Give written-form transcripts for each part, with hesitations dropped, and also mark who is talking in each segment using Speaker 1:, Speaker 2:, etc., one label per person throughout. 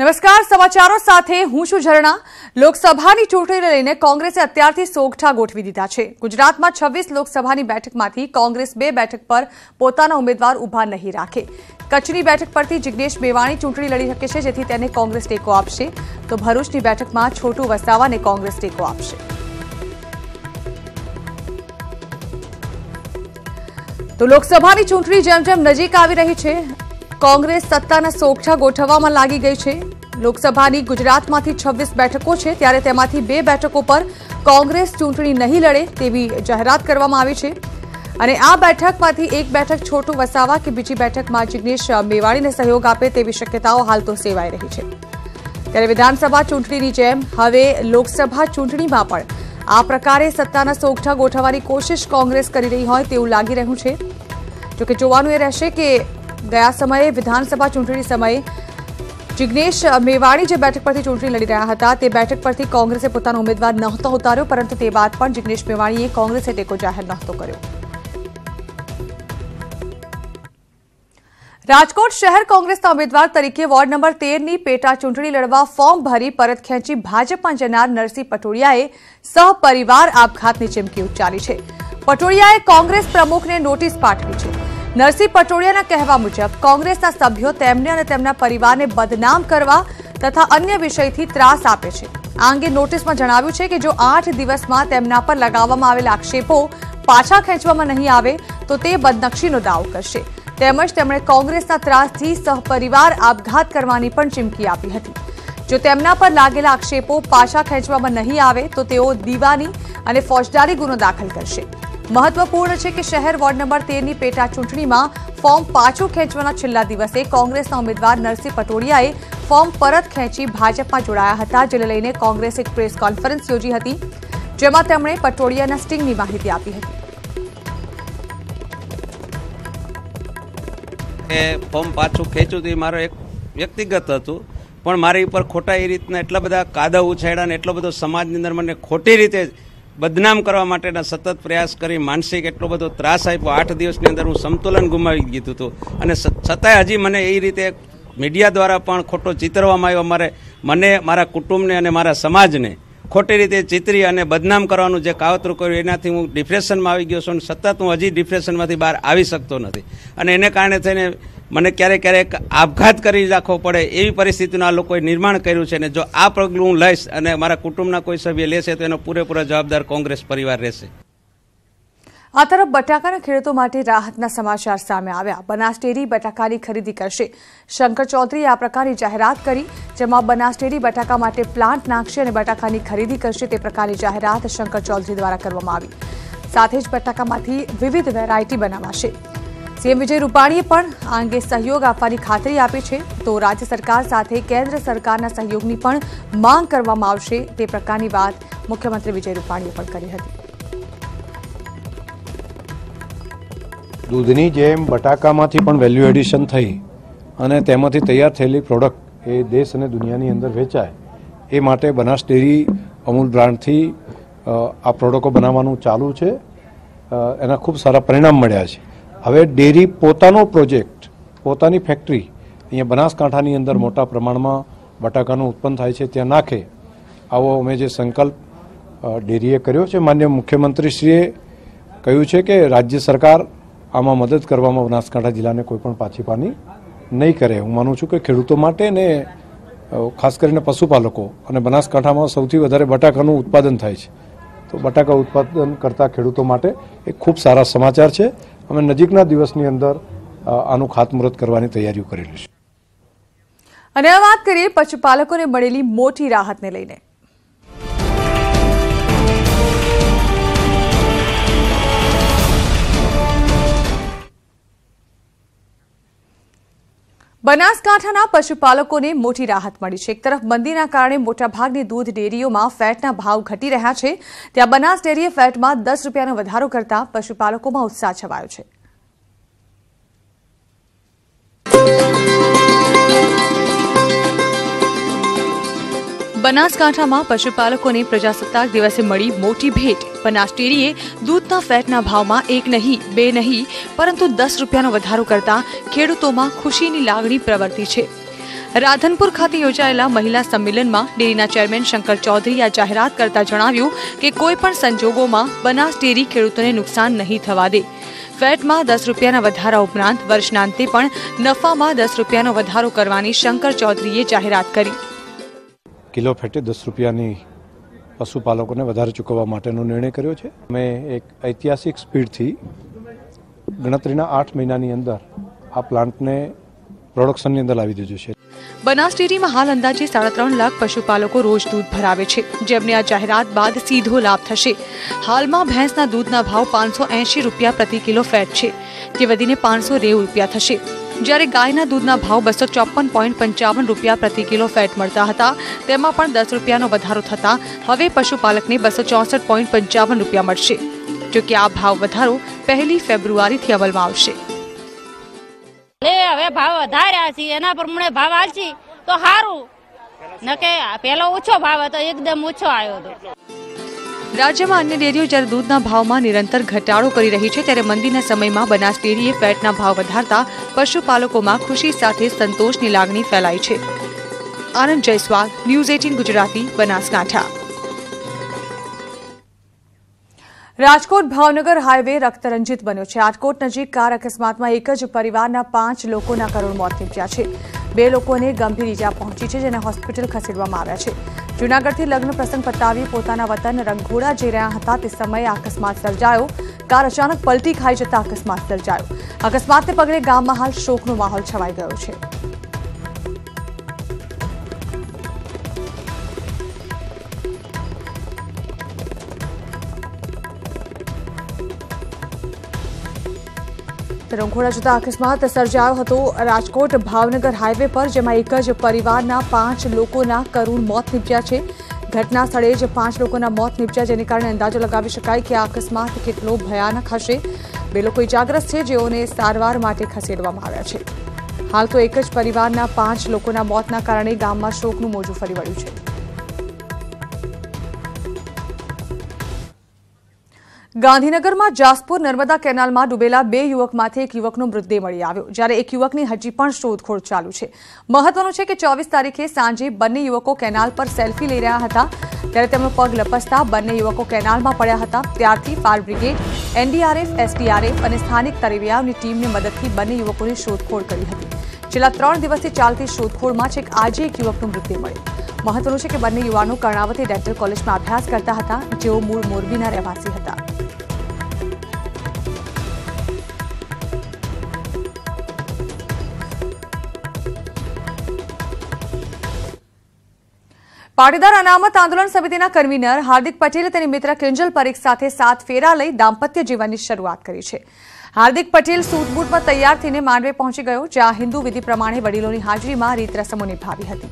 Speaker 1: નમસ્કાર, સમાચારો સાથે હું છું ઝરણા। લોકસભાની ચૂંટણીને લઈને કોંગ્રેસે અત્યારથી સોગઠા ગોઠવી દીધા છે। ગુજરાતમાં 26 લોકસભાની બેઠકમાંથી કોંગ્રેસ 2 બેઠક પર પોતાના ઉમેદવાર ઉભા નહીં રાખે। કચ્છની બેઠક પરથી જિગ્નેશ મેવાણી ચૂંટણી લડી શકે છે, જેથી તેને કોંગ્રેસ ટેકો આપશે, તો ભરૂચની બેઠકમાં છોટુ વસાવાને કોંગ્રેસ ટેકો આપશે। તો લોકસભાની ચૂંટણી જેમ જેમ નજીક આવી રહી છે, કોંગ્રેસ સત્તાના સોગઠા ગોઠવવામાં લાગી ગઈ છે। લોકસભાની ગુજરાતમાંથી 26 બેઠકો છે, ત્યારે તેમાંથી 2 બેઠકો પર કોંગ્રેસ ચૂંટણી નહીં લડે તેવી જાહેરાત કરવામાં આવી છે, અને આ બેઠકમાંથી એક બેઠક છોટુ વસાવા કે બીજી બેઠકમાં જિગ્નેશ મેવાણીને સહયોગ આપે તેવી શક્યતાઓ હાલ તો સેવાઈ રહી છે। ત્યારે વિધાનસભા ચૂંટણીની જેમ હવે લોકસભા ચૂંટણીમાં પણ આ પ્રકારે સત્તાના સોગઠા ગોઠવવાની કોશિશ કોંગ્રેસ કરી રહી હોય તેવું લાગી રહ્યું છે। જોકે જોવાનું એ રહેશે કે ગયા સમયે વિધાનસભા ચૂંટણી સમયે જિગ્નેશ મેવાણી જે બેઠક પરથી ચૂંટણી લડી રહ્યા હતા તે બેઠક પરથી કોંગ્રેસે પોતાનો ઉમેદવાર નહોતો ઉતાર્યો, પરંતુ તે બાદ પણ જિગ્નેશ મેવાણીએ કોંગ્રેસે ટેકો જાહેર નહોતો કર્યો। રાજકોટ શહેર કોંગ્રેસના ઉમેદવાર તરીકે વોર્ડ નંબર 13ની પેટા ચૂંટણી લડવા ફોર્મ ભરી પરત ખેંચી ભાજપમાં જનાર નરસિંહ પટોડિયાએ સહપરિવાર આપઘાતની ચીમકી ઉચ્ચારી છે। પટોડિયાએ કોંગ્રેસ પ્રમુખને નોટિસ પાઠવી છે। નરસિંહ પટોડિયાના કહેવા મુજબ કોંગ્રેસના સભ્યો તેમને અને તેમના પરિવારને બદનામ કરવા તથા અન્ય વિષયથી ત્રાસ આપે છે। આ અંગે નોટિસમાં જણાવ્યું છે કે જો 8 દિવસમાં તેમના પર લગાવવામાં આવેલા આક્ષેપો પાછા ખેંચવામાં નહીં આવે તો તે બદનક્ષીનો દાવો કરશે। તેમજ તેમણે કોંગ્રેસના ત્રાસથી સહપરિવાર આપઘાત કરવાની પણ ચીમકી આપી હતી। જો તેમના પર લાગેલા આક્ષેપો પાછા ખેંચવામાં નહીં આવે તો તેઓ દીવાની અને ફોજદારી ગુનો દાખલ કરશે। મહત્વપૂર્ણ છે કે શહેર વોર્ડ નંબર 13ની પેટા ચૂંટણીમાં ફોર્મ પાછું ખેંચવાના છેલ્લા દિવસે કોંગ્રેસના ઉમેદવાર નરસિંહ પટોડિયાએ ફોર્મ પરત ખેંચી ભાજપમાં જોડાયા હતા, જેને લઈને કોંગ્રેસે એક પ્રેસ કોન્ફરન્સ યોજી હતી, જેમાં તેમણે પટોડિયાના સ્ટિંગની માહિતી આપી હતી।
Speaker 2: ફોર્મ પાછું ખેંચ્યું તે મારો એક વ્યક્તિગત હતું, પણ મારી ઉપર ખોટા એ રીતના એટલા બધા કાદા ઉછાળ્યા ને એટલો બધો સમાજની અંદર મને ખોટી રીતે બદનામ કરવા માટેના સતત પ્રયાસ કરી માનસિક એટલો બધો ત્રાસ આપ્યો। 8 દિવસની અંદર હું સંતુલન ગુમાવી દીધું હતું, અને છતાંય હજી મને એ રીતે મીડિયા દ્વારા પણ ખોટો ચિતરવામાં આવ્યો। મને મારા કુટુંબને અને મારા સમાજને ખોટી રીતે ચિતરી અને બદનામ કરવાનું જે કાવતરું કર્યું એનાથી હું ડિપ્રેશનમાં આવી ગયો છું, અને સતત હું હજી ડિપ્રેશનમાંથી બહાર આવી શકતો નથી, અને એને કારણે થઈને મને ક્યારેક આપઘાત કરી રાખવો પડે એવી પરિસ્થિતિનું આ લોકોએ નિર્માણ કર્યું છે। અને જો આ પગલું હું લઈશ અને મારા કુટુંબના કોઈ સભ્ય લેશે તો એનો પૂરેપૂરો જવાબદાર કોંગ્રેસ પરિવાર રહેશે।
Speaker 1: આ તરફ બટાકાના ખેડૂતો માટે રાહતના સમાચાર સામે આવ્યા। બનાસ ડેરી બટાકાની ખરીદી કરશે। શંકર ચૌધરીએ આ પ્રકારની જાહેરાત કરી, જેમાં બનાસ ડેરી બટાકા માટે પ્લાન્ટ નાખશે અને બટાકાની ખરીદી કરશે તે પ્રકારની જાહેરાત શંકર ચૌધરી દ્વારા કરવામાં આવી। સાથે જ બટાકામાંથી વિવિધ વેરાયટી બનાવાશે। સીએમ વિજય રૂપાણીએ પણ આ અંગે સહયોગ આપવાની ખાતરી આપી છે, તો રાજ્ય સરકાર સાથે કેન્દ્ર સરકારના સહયોગની પણ માંગ કરવામાં આવશે તે પ્રકારની વાત મુખ્યમંત્રી વિજય રૂપાણીએ પણ કરી હતી।
Speaker 3: દૂધની જેમ બટાકામાંથી પણ વેલ્યુ એડિશન થઈ અને તેમાંથી તૈયાર થયેલી પ્રોડક્ટ એ દેશ અને દુનિયાની અંદર વેચાય એ માટે બનાસ ડેરી અમૂલ બ્રાન્ડથી આ પ્રોડક્ટો બનાવવાનું ચાલુ છે। એના ખૂબ સારા પરિણામ મળ્યા છે। હવે ડેરી પોતાનો પ્રોજેક્ટ, પોતાની ફેક્ટરી અહીંયા બનાસકાંઠાની અંદર મોટા પ્રમાણમાં બટાકાનું ઉત્પન્ન થાય છે ત્યાં નાખે, આવો અમે જે સંકલ્પ ડેરીએ કર્યો છે। માનનીય મુખ્યમંત્રીશ્રીએ કહ્યું છે કે રાજ્ય સરકાર આમાં મદદ કરવામાં બનાસકાંઠા જિલ્લાને કોઈ પણ પાછી પાની નહીં કરે। હું માનું છું કે ખેડૂતો માટે ને ખાસ કરીને પશુપાલકો અને બનાસકાંઠામાં સૌથી વધારે બટાકાનું ઉત્પાદન થાય છે, તો બટાકા ઉત્પાદન કરતા ખેડૂતો માટે એક ખૂબ સારા સમાચાર છે। અમે નજીકના દિવસની અંદર આનું ખાતમુહૂર્ત કરવાની તૈયારીઓ કરી લઈશું।
Speaker 1: અને આ વાત કરીએ પશુપાલકોને મળેલી મોટી રાહતને લઈને। બનાસકાંઠાના પશુપાલકોને મોટી રાહત મળી છે। એક તરફ મંદીના કારણે મોટાભાગની દૂધ ડેરીઓમાં ફેટના ભાવ ઘટી રહ્યા છે, ત્યાં બનાસ ડેરીએ ફેટમાં 10 રૂપિયાનો વધારો કરતા પશુપાલકોમાં ઉત્સાહ છવાયો છે। બનાસકાંઠામાં પશુપાલકોને પ્રજાસત્તાક દિવસે મળી મોટી ભેટ। બનાસ ડેરીએ દૂધના ફેટના ભાવમાં 1 નહીં 2 નહીં પરંતુ 10 રૂપિયાનો વધારો કરતા ખેડૂતોમાં ખુશીની લાગણી પ્રવર્તી છે। રાધનપુર ખાતે યોજાયેલા મહિલા સંમેલનમાં ડેરીના ચેરમેન શંકર ચૌધરીએ જાહેરાત કરતા જણાવ્યું કે કોઈ પણ સંજોગોમાં બનાસ ડેરી ખેડૂતોને નુકસાન નહીં થવા દે. ફેટમાં 10 રૂપિયાના વધારા ઉપરાંત વર્ષના અંતે પણ નફામાં 10 રૂપિયાનો વધારો કરવાની શંકર ચૌધરીએ જાહેરાત કરી.
Speaker 3: કિલો ફેટે 10 રૂપિયાની પશુપાલકોને વધારે ચૂકવવા માટેનો નિર્ણય કર્યો છે. અમે એક ઐતિહાસિક સ્પીડથી ગણતરીના 8 મહિનાની અંદર આ પ્લાન્ટને પ્રોડક્શનની અંદર લાવી દીધું છે.
Speaker 1: બનાસ ડેરીમાં હાલ અંદાજે 3.5 લાખ પશુપાલકો રોજ દૂધ ભરાવે છે, જેમને આ જાહેરાત બાદ સીધો લાભ થશે. હાલમાં ભેંસના દૂધના ભાવ 580 રૂપિયા પ્રતિ કિલો ફેટ છે, જે વધીને 590 રૂપિયા થશે. જ્યારે ગાયના દૂધના ભાવ 254.55 રૂપિયા પ્રતિ કિલો ફેટ મળતા હતા, તેમાં પણ 10 રૂપિયાનો વધારો થતા હવે પશુપાલકને 264.55 રૂપિયા મળશે. જોકે આ ભાવ વધારો 1 ફેબ્રુઆરીથી અમલમાં આવશે.
Speaker 4: હવે ભાવ વધાર્યા છે, એના પ્રમાણે ભાવ આવશે તો સારું, નકે પેલો ઓછો ભાવ હતો, એકદમ ઓછો આવ્યો હતો.
Speaker 1: રાજ્યમાં અન્ય ડેરીઓ જ્યારે દૂધના ભાવમાં નિરંતર ઘટાડો કરી રહી છે, ત્યારે મંદીના સમયમાં બનાસ ડેરીએ ફેટના ભાવ વધારતા પશુપાલકોમાં ખુશી સાથે સંતોષની લાગણી ફેલાઈ છે. આનંદ જયસ્વાલ, ન્યૂઝ 18 ગુજરાતી, બનાસકાંઠા. રાજકોટ ભાવનગર હાઈવે રક્તરંજિત બન્યો છે. રાજકોટ નજીક કાર અકસ્માતમાં એક જ પરિવારના 5 લોકોના કરુણ મોત નીપજ્યા છે. 2 લોકોને ગંભીર ઈજા પહોંચી છે, જેને હોસ્પિટલ ખસેડવામાં આવ્યા છે. જૂનાગઢથી લગ્ન પ્રસંગ પતાવી પોતાના વતન રંગઘોડા જઈ રહ્યા હતા તે સમયે અકસ્માત સર્જાયો. કાર અચાનક પલટી ખાઈ જતા અકસ્માત સર્જાયો. અકસ્માતને પગલે ગામમાં હાલ શોકનો માહોલ છવાઈ ગયો છે. રંગઘોડા જતા અકસ્માત સર્જાયો હતો રાજકોટ ભાવનગર હાઈવે પર, જેમાં એક જ પરિવારના 5 લોકોના કરુણ મોત નીપજ્યા છે. ઘટના સ્થળે જ 5 લોકોના મોત નીપજ્યા, જેને કારણે અંદાજો લગાવી શકાય કે આ અકસ્માત કેટલો ભયાનક હશે. 2 લોકો ઇજાગ્રસ્ત છે, જેઓને સારવાર માટે ખસેડવામાં આવ્યા છે. હાલ તો એક જ પરિવારના 5 લોકોના મોતના કારણે ગામમાં શોકનું મોજું ફરી વળ્યું છે. ગાંધીનગરમાં જાસપુર નર્મદા કેનાલમાં ડૂબેલા 2 યુવકમાંથી એક યુવકનો મૃતદેહ મળી આવ્યો, જ્યારે એક યુવકની હજી પણ શોધખોળ ચાલુ છે. મહત્વનું છે કે 24 તારીખે સાંજે બંને યુવકો કેનાલ પર સેલ્ફી લઈ રહ્યા હતા, ત્યારે તેમનો પગ લપસતા બંને યુવકો કેનાલમાં પડ્યા હતા. ત્યારથી ફાયર બ્રિગેડ, એનડીઆરએફ, એસડીઆરએફ અને સ્થાનિક તરવૈયાઓની ટીમની મદદથી બંને યુવકોની શોધખોળ કરી હતી. છેલ્લા 3 દિવસથી ચાલતી શોધખોળમાં છેક આજે એક યુવકનો મૃતદેહ મળ્યો. મહત્વનું છે કે બંને યુવાનો કર્ણાવતી ડેન્ટલ કોલેજમાં અભ્યાસ કરતા હતા, જેઓ મૂળ મોરબીના રહેવાસી હતા. પાટીદાર અનામત આંદોલન સમિતિના કન્વીનર હાર્દિક પટેલે તેની મિત્ર કિંજલ પરીખ સાથે 7 ફેરા લઈ દાંપત્ય જીવનની શરૂઆત કરી છે. હાર્દિક પટેલ સૂટબૂટમાં તૈયાર થઈને માંડવે પહોંચી ગયો, જ્યાં હિન્દુ વિધિ પ્રમાણે વડીલોની હાજરીમાં રીત રસમો નિભાવી હતી.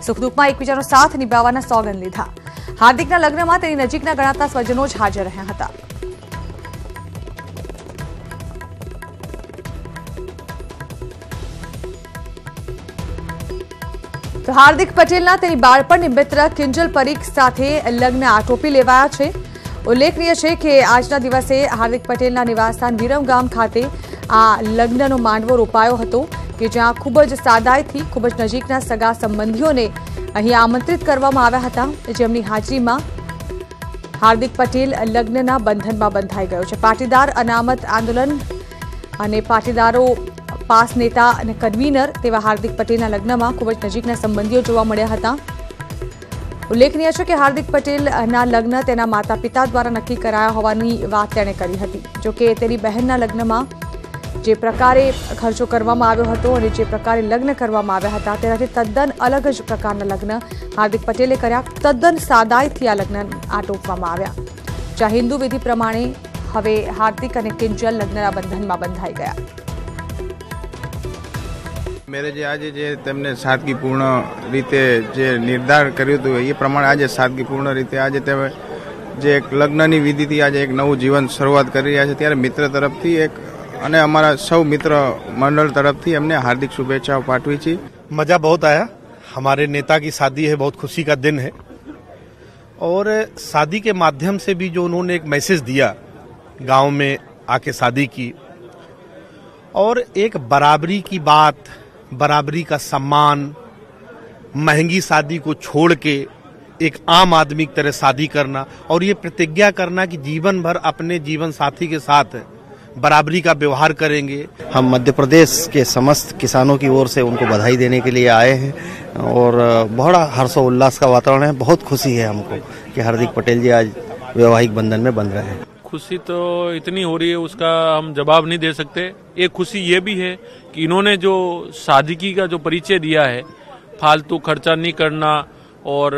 Speaker 1: સુખદુઃખમાં એકબીજાનો સાથ નિભાવવાના સોગંદ લીધા. હાર્દિકના લગ્નમાં તેની નજીકના ગણાતા સ્વજનો જ હાજર રહ્યા હતા. તો હાર્દિક પટેલના તેની બાળપણની મિત્ર કિંજલ પરીખ સાથે લગ્ન આટોપી લેવાયા છે. ઉલ્લેખનીય છે કે આજના દિવસે હાર્દિક પટેલના નિવાસસ્થાન વિરમગામ ખાતે આ લગ્નનો માંડવો રોપાયો હતો, કે જ્યાં ખૂબ જ સાદાઈથી ખૂબ જ નજીકના સગા સંબંધીઓને અહીં આમંત્રિત કરવામાં આવ્યા હતા, જેમની હાજરીમાં હાર્દિક પટેલ લગ્નના બંધનમાં બંધાઈ ગયો છે. પાટીદાર અનામત આંદોલન અને પાટીદારો પાસ નેતા અને કન્વીનર તેવા હાર્દિક પટેલના લગ્નમાં ખૂબ જ નજીકના સંબંધીઓ જોવા મળ્યા હતા. ઉલ્લેખનીય છે કે હાર્દિક પટેલના લગ્ન તેના માતા પિતા દ્વારા નક્કી કરાયા હોવાની વાત તેણે કરી હતી. જોકે તેની બહેનના લગ્નમાં જે પ્રકારે ખર્ચો કરવામાં આવ્યો હતો અને જે પ્રકારે લગ્ન કરવામાં આવ્યા હતા, તેનાથી તદ્દન અલગ જ પ્રકારના લગ્ન હાર્દિક પટેલે કર્યા. તદ્દન સાદાઈથી આ લગ્ન આટોપવામાં આવ્યા, જ્યાં હિન્દુ વિધિ પ્રમાણે હવે હાર્દિક અને કિંજલ લગ્નના બંધનમાં બંધાઈ ગયા.
Speaker 5: મેરેજે આજે જે તેમને સાદગીપૂર્ણ રીતે જે નિર્ધાર કર્યું હતું એ પ્રમાણે આજે સાદગીપૂર્ણ રીતે આજે તે જે એક લગ્નની વિધિથી આજે એક નવું જીવન શરૂઆત કરી રહ્યા છે, ત્યારે મિત્ર તરફથી એક અને અમારા સૌ મિત્ર मंडल तरफ थी हमने हार्दिक शुभेच्छाओं पाठवी थी।
Speaker 6: मजा बहुत आया। हमारे नेता की शादी है, बहुत खुशी का दिन है और शादी के माध्यम से भी जो उन्होंने एक मैसेज दिया गांव में आके शादी की और एक बराबरी की बात, बराबरी का सम्मान महंगी शादी को छोड़ के एक आम आदमी की तरह शादी करना और ये प्रतिज्ञा करना कि जीवन भर अपने जीवन साथी के साथ बराबरी का व्यवहार करेंगे।
Speaker 7: हम मध्य प्रदेश के समस्त किसानों की ओर से उनको बधाई देने के लिए आए हैं और बड़ा हर्षोल्लास का वातावरण है। बहुत खुशी है हमको कि हार्दिक पटेल जी आज वैवाहिक बंधन में बंध रहे हैं।
Speaker 8: खुशी तो इतनी हो रही है उसका हम जवाब नहीं दे सकते। एक खुशी ये भी है कि इन्होंने जो सादगी का जो परिचय दिया है, फालतू खर्चा नहीं करना और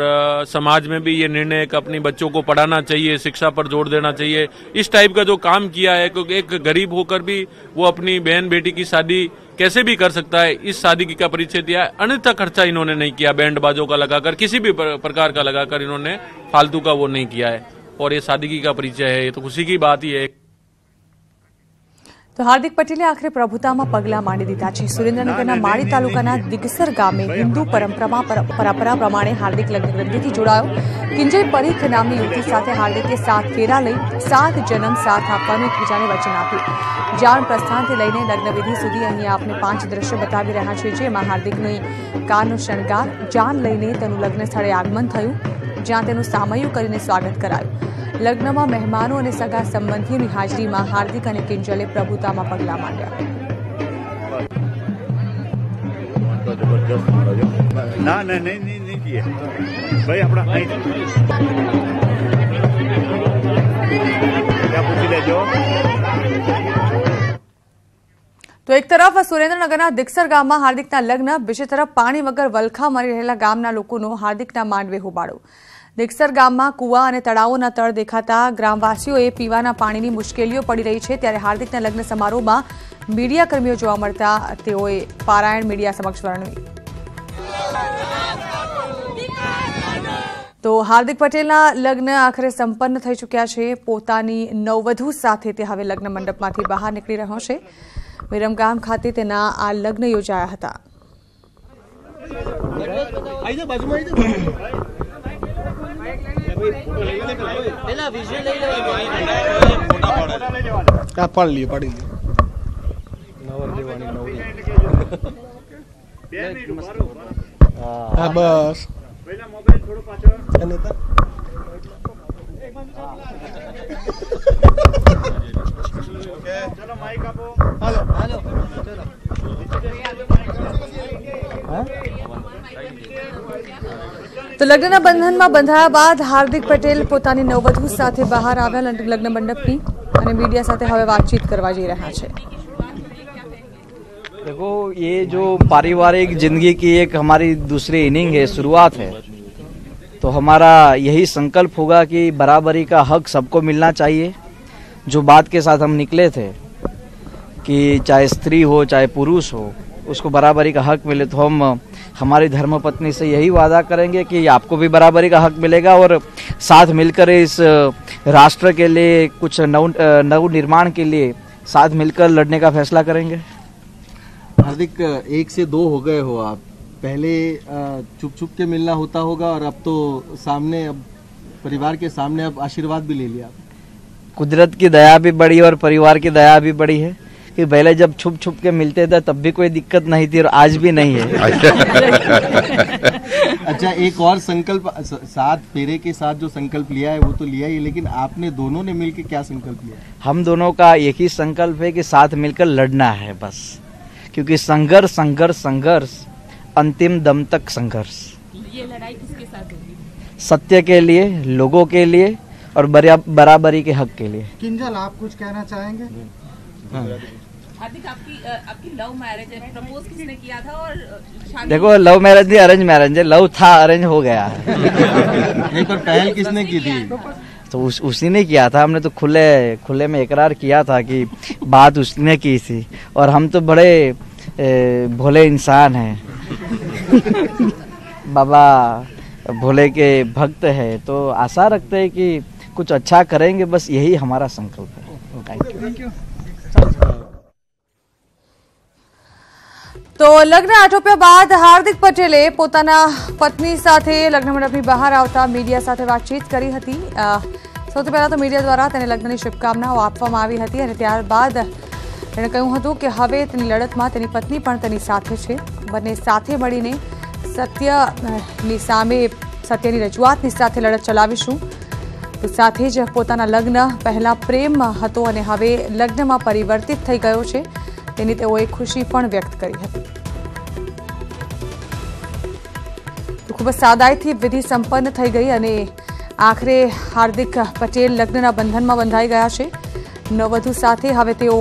Speaker 8: समाज में भी ये निर्णय कि अपनी बच्चों को पढ़ाना चाहिए, शिक्षा पर जोर देना चाहिए, इस टाइप का जो काम किया है, क्योंकि एक गरीब होकर भी वो अपनी बहन बेटी की शादी कैसे भी कर सकता है, इस सादगी का परिचय दिया है। अन्यथा खर्चा इन्होंने नहीं किया, बैंड बाजों का लगाकर, किसी भी प्रकार का लगाकर इन्होंने फालतू का वो नहीं किया है और ये सादगी का परिचय है। ये तो खुशी की बात ही है।
Speaker 1: તો હાર્દિક પટેલે આખરે પ્રભુતામાં પગલાં માંડી દીધા છે। સુરેન્દ્રનગરના માળી તાલુકાના દિગસર ગામે હિન્દુ પરંપરા પ્રમાણે હાર્દિક લગ્ન ગ્રંથિથી જોડાયો। કિંજય પરીખ નામની યુવતી સાથે હાર્દિકે 7 ફેરા લઈ 7 જન્મ સાથ આપવાનું એકબીજાને વચન આપ્યું। જાણ પ્રસ્થાનથી લઈને લગ્નવિધિ સુધી અહીં આપને 5 દ્રશ્ય બતાવી રહ્યા છે, જેમાં હાર્દિકની કારનો શણગાર, જાન લઈને તેનું લગ્ન સ્થળે આગમન થયું, જ્યાં તેનું સામૈયું કરીને સ્વાગત કરાયું। લગ્નમાં મહેમાનો અને સગા સંબંધીઓની હાજરીમાં હાર્દિક અને કિંજલે પ્રભુતામાં પગલાં માંડ્યા। તો એક તરફ સુરેન્દ્રનગરના દિગસર ગામમાં હાર્દિકના લગ્ન, બીજી તરફ પાણી વગર વલખા મરી રહેલા ગામના લોકોનો હાર્દિકના માંડવે હોબાળો। દિગસર ગામમાં કુવા અને તળાવોના તળ દેખાતા ગ્રામવાસીઓએ પીવાના પાણીની મુશ્કેલીઓ પડી રહી છે, ત્યારે હાર્દિકના લગ્ન સમારોહમાં મીડિયાકર્મીઓ જોવા મળતા તેઓએ પારાયણ મીડિયા સમક્ષ વર્ણવી। તો હાર્દિક પટેલના લગ્ન આખરે સંપન્ન થઈ ચૂક્યા છે। પોતાની નવવધુ સાથે તે હવે લગ્ન મંડપમાંથી બહાર નીકળી રહ્યો છે। વિરમગામ ખાતે તેના આ લગ્ન યોજાયા હતા।
Speaker 9: बस
Speaker 1: તો લગ્નના બંધનમાં બંધાયા બાદ હાર્દિક પટેલ પોતાની નવવધુ સાથે બહાર આવ્યા લગ્ન મંડપની અને મીડિયા સાથે હવે વાતચીત કરવા જઈ રહ્યા છે।
Speaker 10: देखो, ये जो पारिवारिक जिंदगी की एक हमारी दूसरी इनिंग है, शुरुआत है, तो हमारा यही संकल्प होगा कि बराबरी का हक सबको मिलना चाहिए। जो बात के साथ हम निकले थे कि चाहे स्त्री हो चाहे पुरुष हो, उसको बराबरी का हक मिले, तो हम हमारी धर्मपत्नी से यही वादा करेंगे कि आपको भी बराबरी का हक मिलेगा और साथ मिलकर इस राष्ट्र के लिए कुछ नव निर्माण के लिए साथ मिलकर लड़ने का फैसला करेंगे।
Speaker 7: हार्दिक, 1 से 2 हो गए हो आप, पहले छुप छुप के मिलना होता होगा और अब तो सामने, अब परिवार के सामने अब आशीर्वाद भी ले लिया।
Speaker 10: कुदरत की दया भी बड़ी और परिवार की दया भी बड़ी है कि पहले जब छुप छुप के मिलते थे तब भी कोई दिक्कत नहीं थी और आज भी नहीं है।
Speaker 7: अच्छा, एक और संकल्प, 7 फेरे के साथ जो संकल्प लिया है वो तो लिया ही, लेकिन आपने दोनों ने मिलकर क्या संकल्प लिया?
Speaker 10: हम दोनों का एक ही संकल्प है कि साथ मिलकर लड़ना है बस, क्योंकि संघर्ष संघर्ष संघर्ष, अंतिम दम तक संघर्ष।
Speaker 11: ये लड़ाई किसके साथ होगी?
Speaker 10: सत्य के लिए, लोगों के लिए और बराबरी के हक के लिए।
Speaker 9: किंजल, आप कुछ कहना चाहेंगे?
Speaker 11: हार्दिक, आपकी लव मैरिज है, प्रपोज किसने किया था और शादी?
Speaker 10: देखो, लव मैरिज नहीं, अरेंज मैरिज है। लव था, अरेंज हो गया है।
Speaker 7: नहीं, पर पहल किसने की थी?
Speaker 10: तो उसी ने किया था। हमने तो खुले में इकरार किया था कि बात उसने की थी, और हम तो बड़े भोले इंसान हैं। बाबा भोले के भक्त है, तो आशा रखते हैं कि कुछ अच्छा करेंगे, बस यही हमारा संकल्प है। Thank you.
Speaker 1: તો લગ્ન આટોપ્યા બાદ હાર્દિક પટેલે પોતાના પત્ની સાથે લગ્ન મંડપની બહાર આવતા મીડિયા સાથે વાતચીત કરી હતી। સૌથી પહેલા તો મીડિયા દ્વારા તેને લગ્નની શુભકામનાઓ આપવામાં આવી હતી અને ત્યારબાદ તેણે કહ્યું હતું કે હવે તેની લડતમાં તેની પત્ની પણ તેની સાથે છે। બંને સાથે મળીને સત્યની સામે સત્યની રજૂઆતની સાથે લડત ચલાવીશું. તો સાથે જ પોતાના લગ્ન પહેલા પ્રેમ હતો અને હવે લગ્નમાં પરિવર્તિત થઈ ગયો છે તેની તેઓએ ખુશી પણ વ્યક્ત કરી હતી. ખૂબ જ સાદાઈથી વિધિ સંપન્ન થઈ ગઈ અને આખરે હાર્દિક પટેલ લગ્નના બંધનમાં બંધાઈ ગયા છે. નવવધુ સાથે હવે તેઓ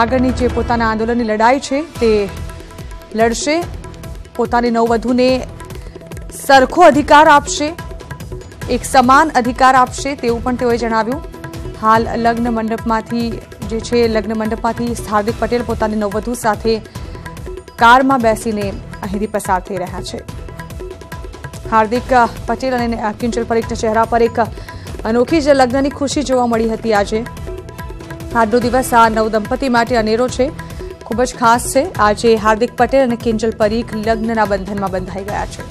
Speaker 1: આગળની જે પોતાના આંદોલનની લડાઈ છે તે લડશે. પોતાની નવવધુને સરખો અધિકાર આપશે, એક સમાન અધિકાર આપશે તેવું પણ તેઓએ જણાવ્યું. હાલ લગ્ન મંડપમાંથી હાર્દિક પટેલ પોતાની નવવધુ સાથે કારમાં બેસીને અહીંથી પસાર થઈ રહ્યા છે. હાર્દિક પટેલ અને કિંજલ પરીખના ચહેરા પર એક અનોખી જ લગ્નની ખુશી જોવા મળી હતી. આજે આજનો દિવસ આ નવદંપતિ માટે અનેરો છે, ખૂબ જ ખાસ છે. આજે હાર્દિક પટેલ અને કિંજલ પરીખ લગ્નના બંધનમાં બંધાઈ ગયા છે.